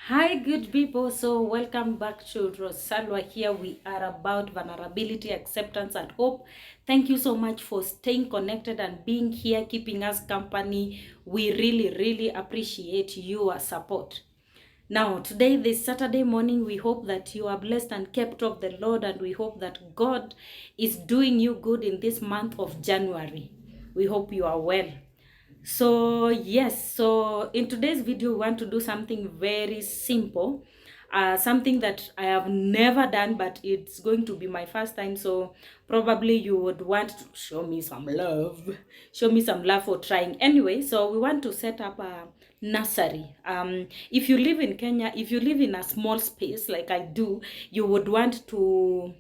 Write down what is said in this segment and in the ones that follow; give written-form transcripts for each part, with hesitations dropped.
Hi good people, so welcome back to Rosalwa. Here we are about vulnerability, acceptance and hope. Thank you so much for staying connected and being here, keeping us company. We really appreciate your support. Now today, this Saturday morning, we hope that you are blessed and kept of the Lord, and we hope that God is doing you good in this month of January. We hope you are well. So yes, so in today's video we want to do something very simple, something that I have never done, but it's going to be my first time. So probably you would want to show me some love, for trying. Anyway, so we want to set up a nursery. If you live in Kenya, if you live in a small space like I do, you would want to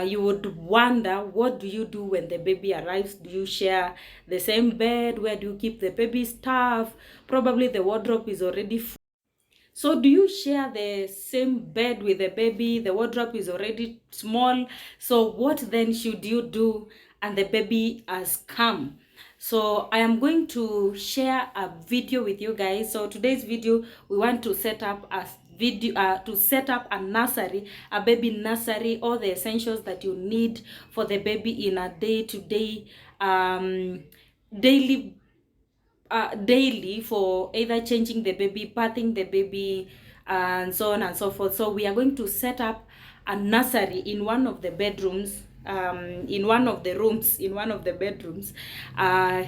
you would wonder, what do you do when the baby arrives? Do you share the same bed? Where do you keep the baby stuff? Probably the wardrobe is already full. So do you share the same bed with the baby? The wardrobe is already small. So what then should you do? And the baby has come. So I am going to share a video with you guys. So today's video, we want to set up a a nursery, a baby nursery, all the essentials that you need for the baby in a day-to-day daily, for either changing the baby, bathing the baby, and so on and so forth. So we are going to set up a nursery in one of the bedrooms, in one of the rooms, in one of the bedrooms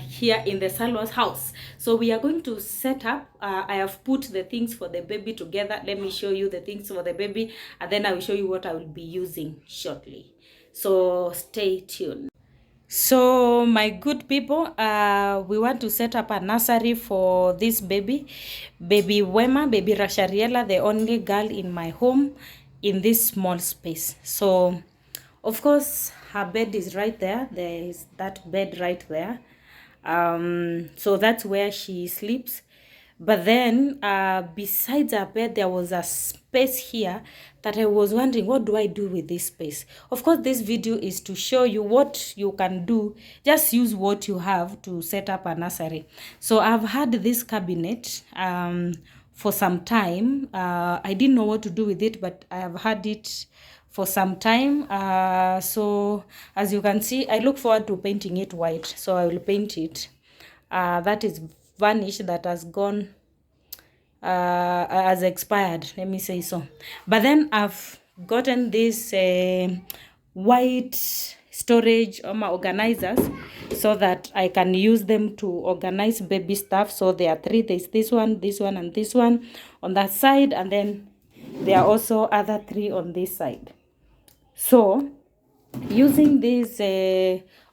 here in the Salwa's house. So we are going to set up, I have put the things for the baby together. Let me show you the things for the baby, and then I will show you what I will be using shortly. So stay tuned. So my good people, we want to set up a nursery for this baby Wema, baby Rashariela, the only girl in my home in this small space. So of course her bed is right there. There is that bed right there. So that's where she sleeps. But then besides our bed, there was a space here that I was wondering, what do I do with this space? Of course, this video is to show you what you can do. Just use what you have to set up a nursery. So I've had this cabinet for some time. I didn't know what to do with it, but I have had it for some time. So as you can see, I look forward to painting it white. So I will paint it. That is varnish that has gone, has expired, let me say so. But then I've gotten this white storage organizers, so that I can use them to organize baby stuff. So there are three. There's this one, and this one on that side, and then there are also other three on this side. So using these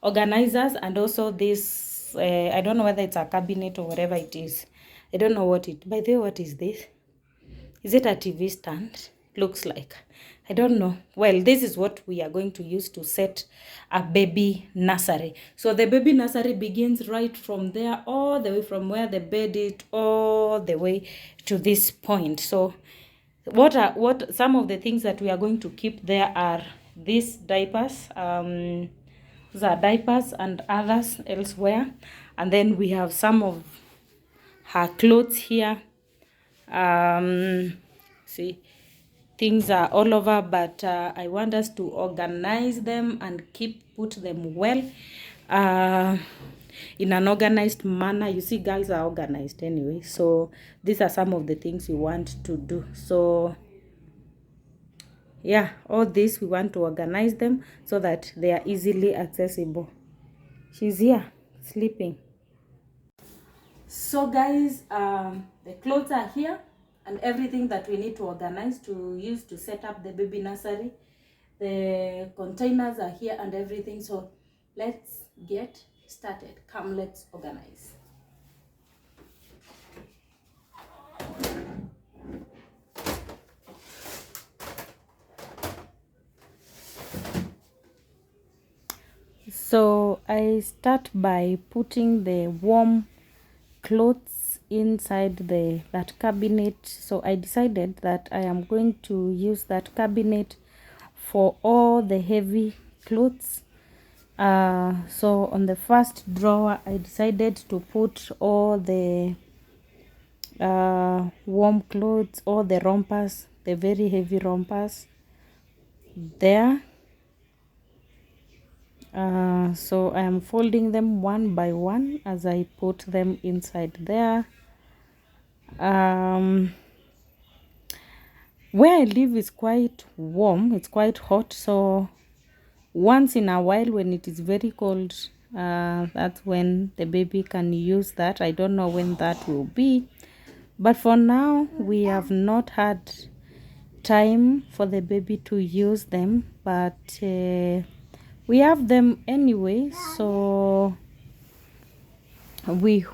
organizers, and also this I don't know whether it's a cabinet or whatever it is. I don't know what it, by the way, what is this? Is it a TV stand? Looks like. I don't know. Well, this is what we are going to use to set a baby nursery. So the baby nursery begins right from there, all the way from where the bed is, all the way to this point. So what some of the things that we are going to keep there are these diapers. Those are diapers and others elsewhere. And then we have some of her clothes here. See, things are all over, but I want us to organize them and put them well in an organized manner. You see, girls are organized anyway. So these are some of the things we want to do. So yeah, all this we want to organize them so that they are easily accessible. She's here sleeping. So guys, the clothes are here and everything that we need to organize to use to set up the baby nursery. The containers are here and everything. So let's get started. Come, let's organize. So I start by putting the warm clothes inside that cabinet. So I decided that I am going to use that cabinet for all the heavy clothes. So on the first drawer, I decided to put all the warm clothes or the rompers, the very heavy rompers there. So I am folding them one by one as I put them inside there. Where I live is quite warm, it's quite hot, so once in a while when it is very cold, that's when the baby can use that. I don't know when that will be, but for now we have not had time for the baby to use them, but we have them anyway, so we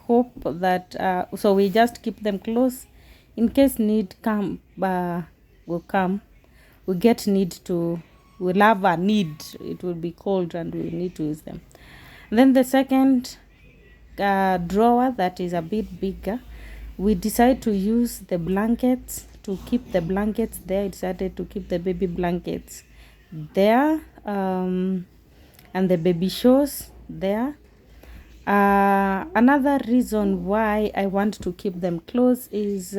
hope that so we just keep them close in case need will come. We get need to, we'll have a need, it will be cold and we need to use them. Then the second drawer that is a bit bigger, we decide to use the blankets, to keep the blankets there. I decided to keep the baby blankets there, and the baby shows there. Another reason why I want to keep them close is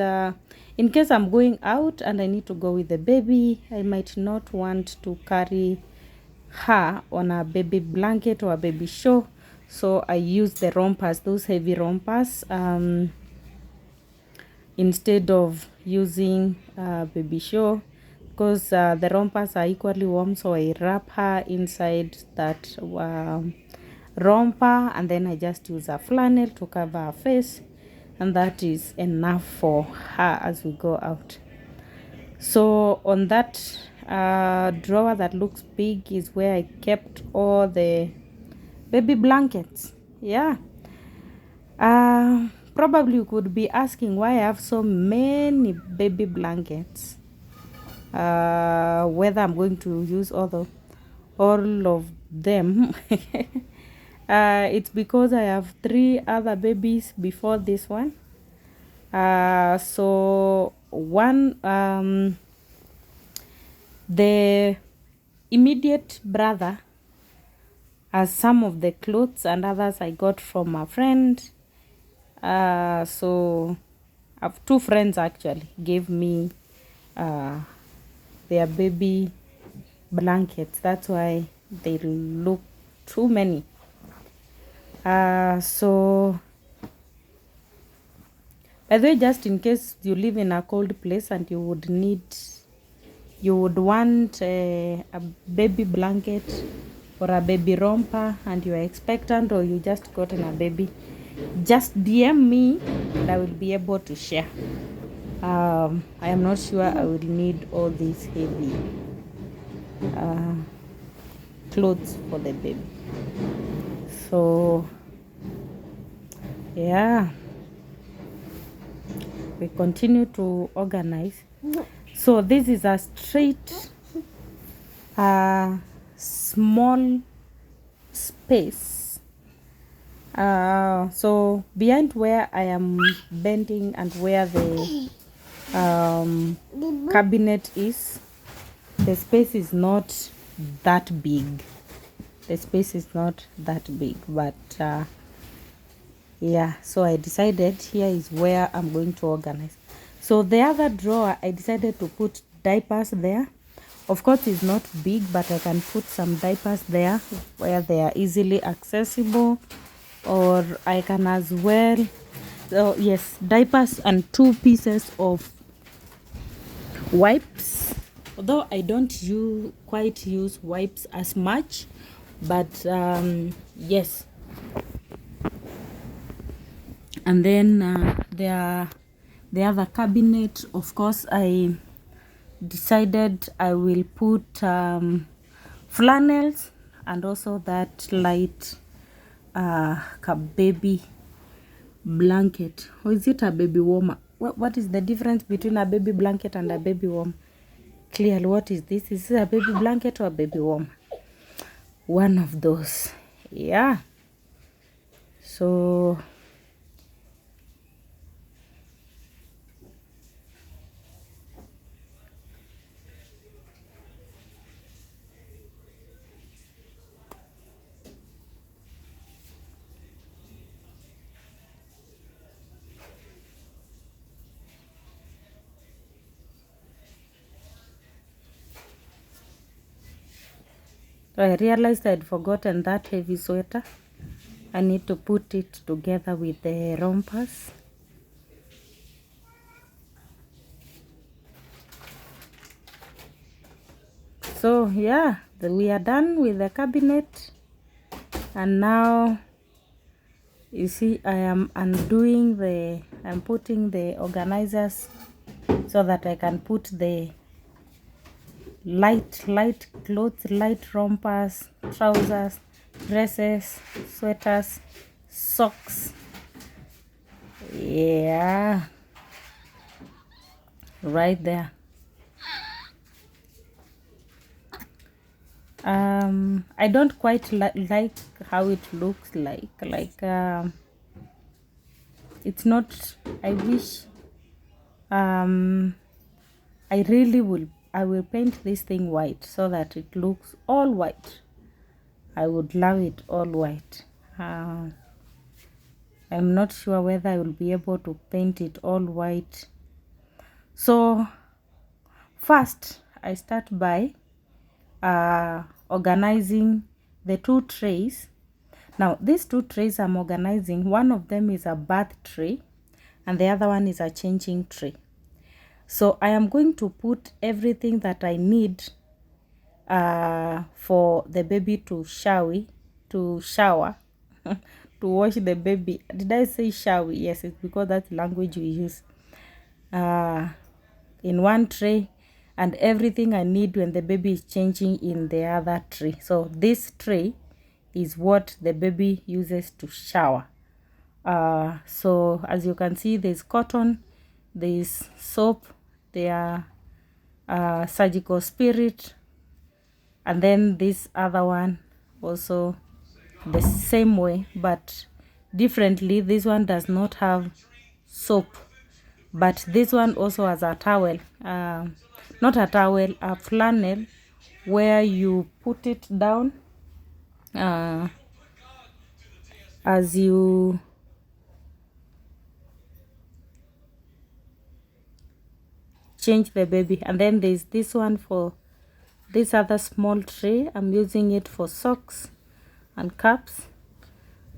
in case I'm going out and I need to go with the baby, I might not want to carry her on a baby blanket or a baby show, so I use the rompers, those heavy rompers, instead of using baby show, because the rompers are equally warm, so I wrap her inside that romper, and then I just use a flannel to cover her face, and that is enough for her as we go out. So on that drawer that looks big is where I kept all the baby blankets. Yeah. Probably you could be asking why I have so many baby blankets, whether I'm going to use all of them. It's because I have 3 other babies before this one. So one, the immediate brother has some of the clothes, and others I got from a friend. So I have 2 friends actually gave me their baby blankets. That's why they look too many. So by the way, just in case you live in a cold place and you would want a baby blanket or a baby romper, and you are expectant or you just gotten a baby, just DM me and I will be able to share. I am not sure I will need all these heavy clothes for the baby. So yeah, we continue to organize. So this is a straight small space. So behind where I am bending and where the cabinet is, the space is not that big. The space is not that big, but yeah, so I decided here is where I'm going to organize. So the other drawer, I decided to put diapers there. Of course, it's not big, but I can put some diapers there where they are easily accessible, or I can as well. So yes, diapers and 2 pieces of wipes, although I don't quite use wipes as much, but yes. And then the other cabinet, of course, I decided I will put flannels and also that light baby blanket, or is it a baby warmer? What is the difference between a baby blanket and a baby warmer? Clearly, what is this? Is it a baby blanket or a baby warmer? One of those. Yeah. So So I realized I'd forgotten that heavy sweater. I need to put it together with the rompers. So yeah, we are done with the cabinet, and now you see I am undoing I'm putting the organizers so that I can put the light clothes, light rompers, trousers, dresses, sweaters, socks. Yeah, right there. I don't quite like how it looks like it's not. I wish I will paint this thing white so that it looks all white. I would love it all white. I'm not sure whether I will be able to paint it all white. So first I start by organizing the 2 trays. Now these 2 trays I'm organizing, one of them is a bath tray and the other one is a changing tray. So I am going to put everything that I need for the baby to shower to wash the baby. Did I say shower? Yes, it's because that's the language we use. In one tray, and everything I need when the baby is changing in the other tray. So this tray is what the baby uses to shower. So as you can see, there's cotton, there's soap, there are surgical spirit, and then this other one also the same way but differently. This one does not have soap, but this one also has a towel, not a towel, a flannel, where you put it down as you change the baby. And then there's this one for this other small tray. I'm using it for socks and caps.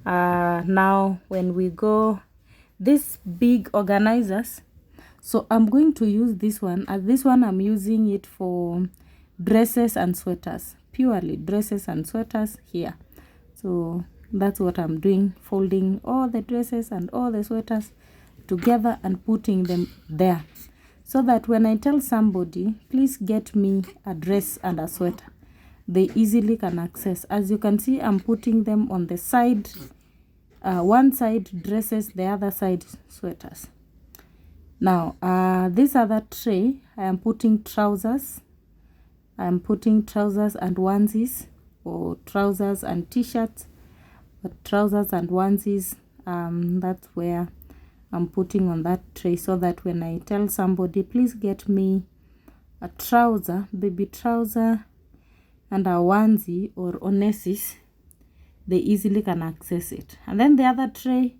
Now when we go these big organizers, so I'm going to use this one. As this one I'm using it for dresses and sweaters, purely dresses and sweaters here. So that's what I'm doing, folding all the dresses and all the sweaters together and putting them there, so that when I tell somebody, please get me a dress and a sweater, they easily can access. As you can see, I'm putting them on the side, one side dresses, the other side sweaters. Now this other tray, I am putting trousers. I'm putting trousers and onesies, or trousers and t-shirts, but trousers and onesies, that's where I'm putting on that tray, so that when I tell somebody, please get me a trouser, baby trouser, and a onesie or onesis, they easily can access it. And then the other tray,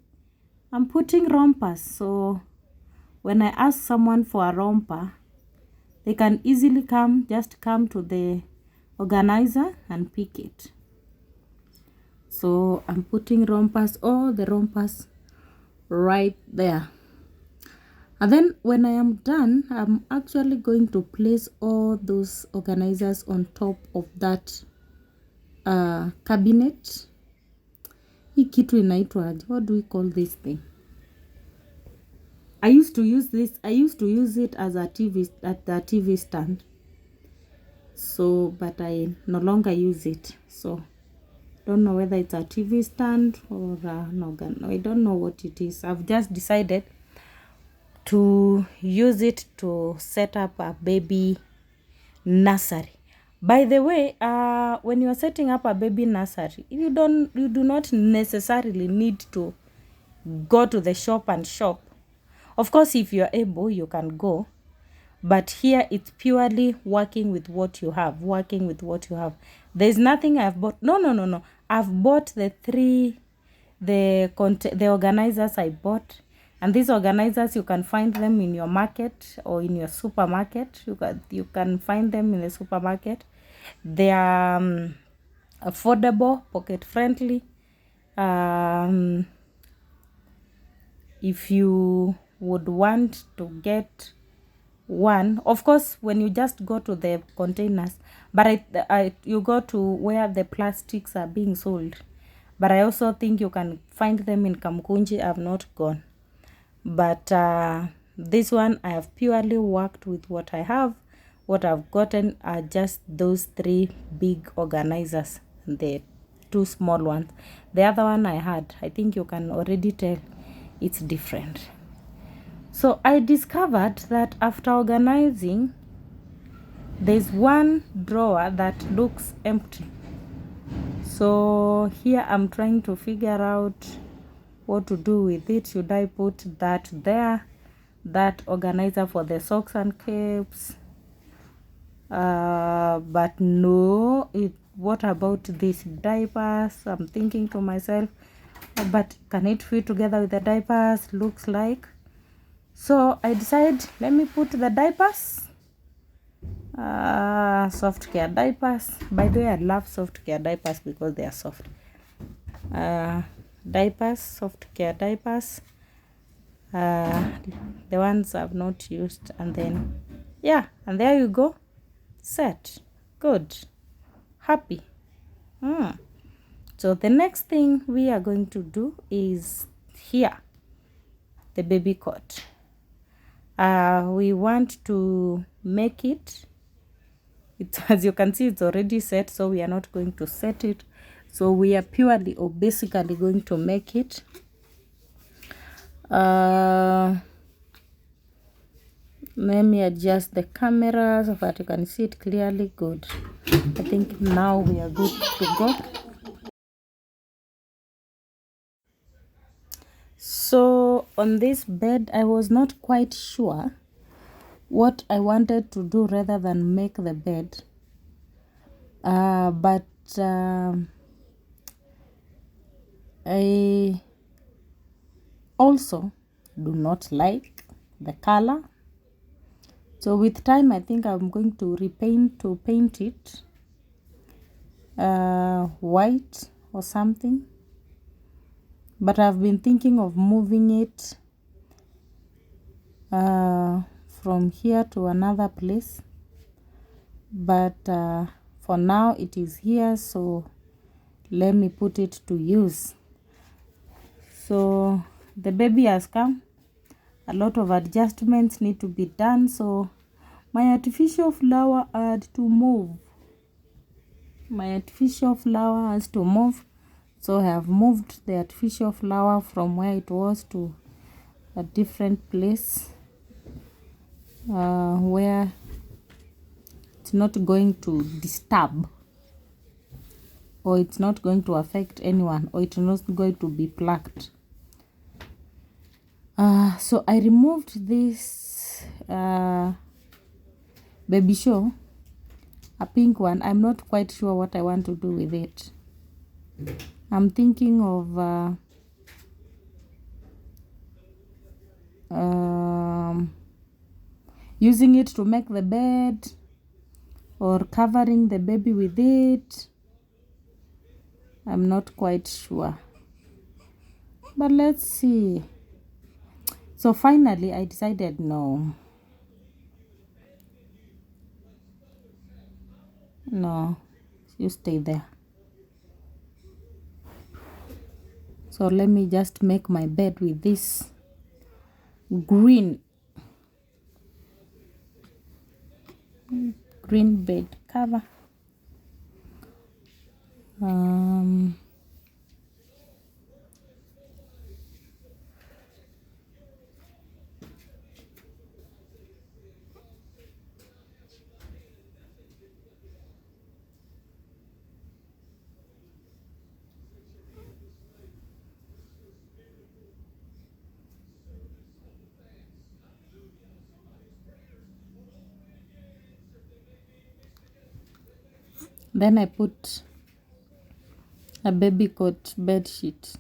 I'm putting rompers. So when I ask someone for a romper, they can easily just come to the organizer and pick it. So I'm putting rompers, all the rompers right there. And then when I am done, I'm actually going to place all those organizers on top of that cabinet. Hii kitu inaitwaje? What do we call this thing? I used to use it as a TV stand. So but I no longer use it. So don't know whether it's a TV stand or no, I don't know what it is. I've just decided to use it to set up a baby nursery. By the way, when you are setting up a baby nursery, you do not necessarily need to go to the shop and shop. Of course, if you are able, you can go, but here it's purely working with what you have. There's nothing I've bought. No. I've bought the organizers I bought. And these organizers, you can find them in your market or in your supermarket. You can find them in the supermarket. They are affordable, pocket friendly. If you would want to get one, of course, when you just go to the containers, but you go to where the plastics are being sold. But I also think you can find them in Kamkunji. I've not gone, but this one I have purely worked with what I have. What I've gotten are just those 3 big organizers, the 2 small ones. The other one I think you can already tell it's different. So I discovered that after organizing, there's one drawer that looks empty. So here I'm trying to figure out what to do with it. Should I put that there, that organizer for the socks and capes? But no, what about these diapers? I'm thinking to myself, but can it fit together with the diapers? Looks like. So I decided, let me put the diapers, soft care diapers. By the way, I love soft care diapers because they are soft. Diapers, soft care diapers, the ones I've not used, and then yeah, and there you go, set, good, happy. So the next thing we are going to do is here, the baby cot. We want to make it, as you can see, it's already set, so we are not going to set it. So we are purely or basically going to make it. Let me adjust the camera so that you can see it clearly. Good. I think now we are good to go. So on this bed, I was not quite sure what I wanted to do rather than make the bed. But I also do not like the color. So with time, I think I'm going to paint it white or something. But I've been thinking of moving it from here to another place. But for now, it is here. So let me put it to use. So the baby has come. A lot of adjustments need to be done. So my artificial flower had to move. My artificial flower has to move. So I have moved the artificial flower from where it was to a different place where it's not going to disturb, or it's not going to affect anyone, or it's not going to be plucked. So I removed this baby show, a pink one. I'm not quite sure what I want to do with it. I'm thinking of using it to make the bed, or covering the baby with it. I'm not quite sure, but let's see. So finally I decided no, you stay there. So let me just make my bed with this green bed cover. Then I put a baby coat bed sheet.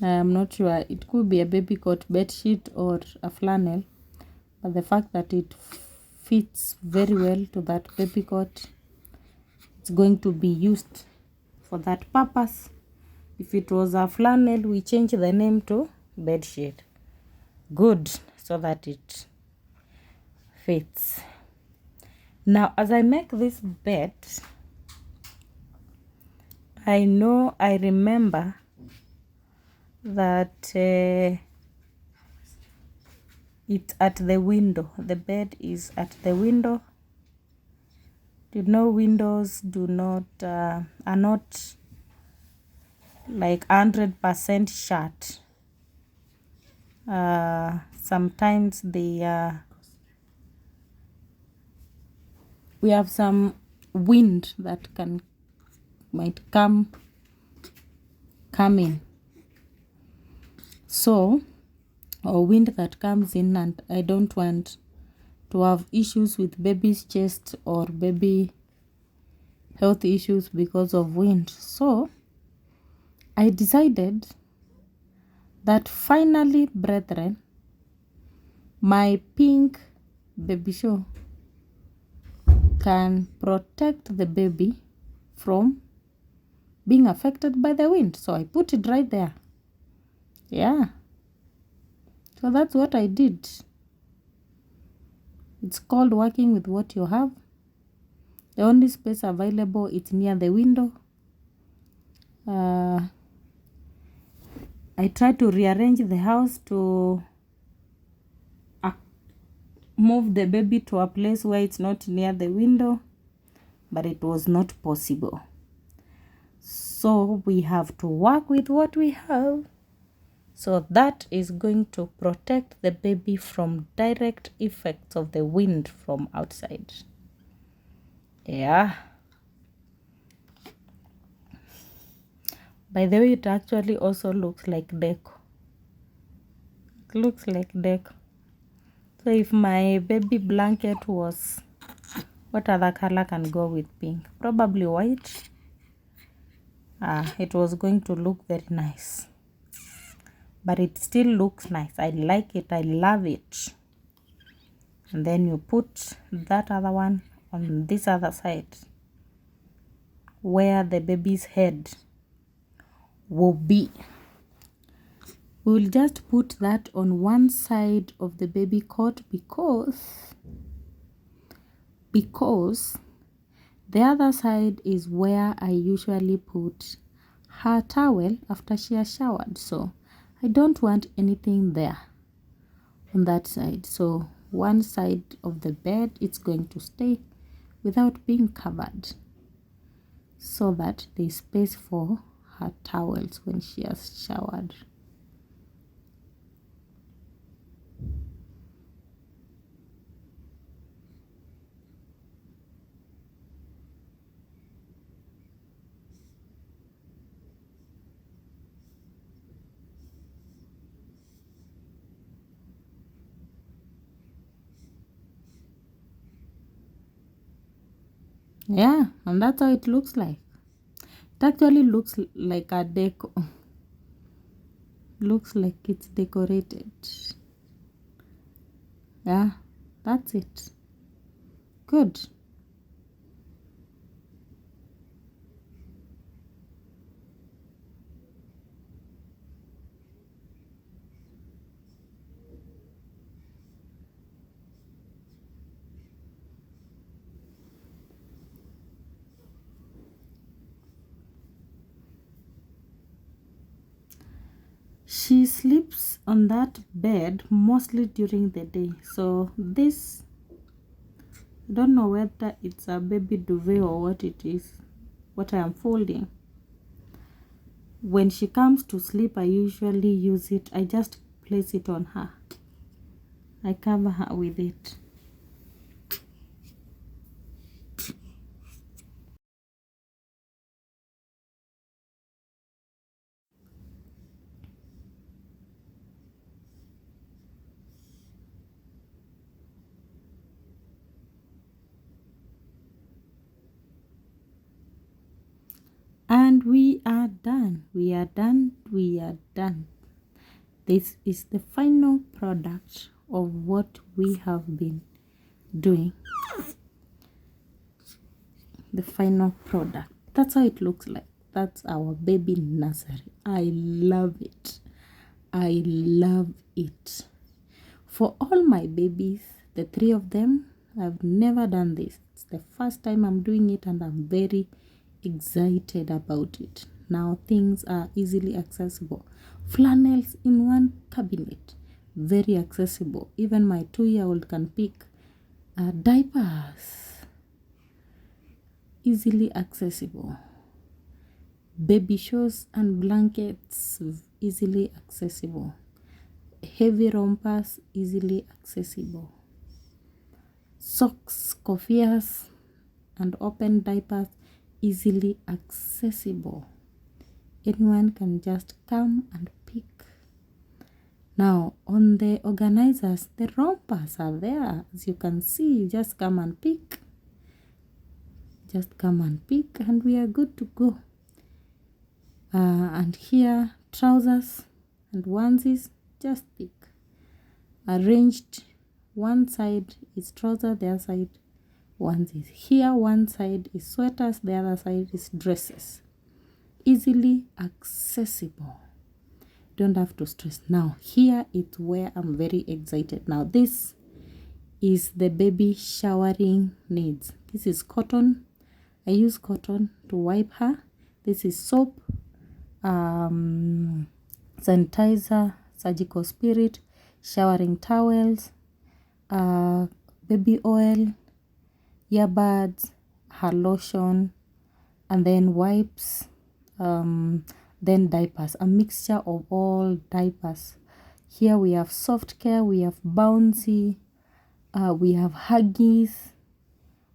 I'm not sure, it could be a baby coat bed sheet or a flannel, but the fact that it fits very well to that baby coat, it's going to be used for that purpose. If it was a flannel, we change the name to bedsheet. Good, so that it fits. Now, as I make this bed, I remember that it's at the window. The bed is at the window. You know, windows are not like 100% shut. Sometimes we have some wind that might come in, so, or wind that comes in, and I don't want to have issues with baby's chest or baby health issues because of wind. So I decided that finally, brethren, my pink baby show can protect the baby from being affected by the wind. So I put it right there. Yeah. So that's what I did. It's called working with what you have. The only space available is near the window. I tried to rearrange the house to move the baby to a place where it's not near the window, but it was not possible. So we have to work with what we have. So that is going to protect the baby from direct effects of the wind from outside. Yeah. By the way, it actually also looks like deco. It looks like deco. So if my baby blanket was, what other color can go with pink? Probably white. It was going to look very nice. But it still looks nice. I like it. I love it. And then you put that other one on this other side, where the baby's head will be. We'll just put that on one side of the baby cot because the other side is where I usually put her towel after she has showered. So I don't want anything there on that side. So one side of the bed, it's going to stay without being covered, so that there's space for her towels when she has showered. Yeah, and that's how it looks like. It actually looks like a deco. Looks like it's decorated. Yeah, that's it. Good. She sleeps on that bed mostly during the day. So this, I don't know whether it's a baby duvet or what it is, what I am folding. When she comes to sleep, I usually use it. I just place it on her. I cover her with it. And we are done. We are done. We are done. This is the final product of what we have been doing. the final product. That's how it looks like. That's our baby nursery. I love it. I love it. For all my babies, the 3 of them, I've never done this. It's the first time I'm doing it, and I'm very excited about it. Now things are easily accessible. Flannels in one cabinet, very accessible. Even my 2-year-old can pick diapers, easily accessible. Baby shoes and blankets, easily accessible. Heavy rompers, easily accessible. Socks, koffias, and open diapers, easily accessible. Anyone can just come and pick. Now on the organizers, the rompers are there. As you can see, just come and pick. Just come and pick, and we are good to go. And here, trousers and onesies, just pick. Arranged, one side is trouser, the other side onesies. Here, one side is sweaters, the other side is dresses. Easily accessible. Don't have to stress. Now, here is where I'm very excited. Now, this is the baby showering needs. This is cotton. I use cotton to wipe her. This is soap, sanitizer, surgical spirit, showering towels, baby oil, earbuds, her lotion, and then wipes, then diapers, a mixture of all diapers. Here we have soft care, we have bouncy, we have Huggies,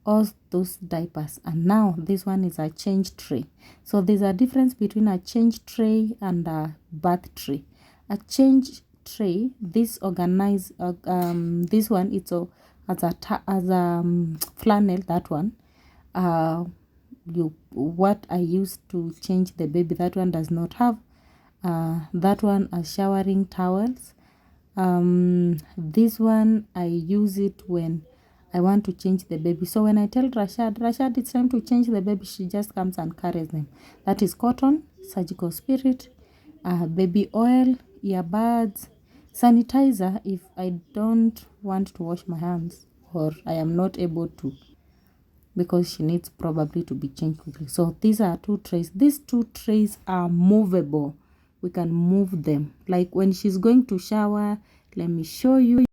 all those diapers. And now this one is a change tray. So there's a difference between a change tray and a bath tray. A change tray, this organize this one, it's as a flannel. That one, what I use to change the baby, that one does not have. That one as showering towels. This one I use it when I want to change the baby. So when I tell Rashad it's time to change the baby, she just comes and carries them. That is cotton, surgical spirit, baby oil, earbuds, sanitizer if I don't want to wash my hands or I am not able to, because she needs probably to be changed quickly. So these are 2 trays. These 2 trays are movable. We can move them. Like when she's going to shower, let me show you.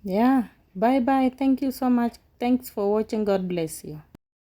Yeah, bye bye. Thank you so much. Thanks for watching. God bless you.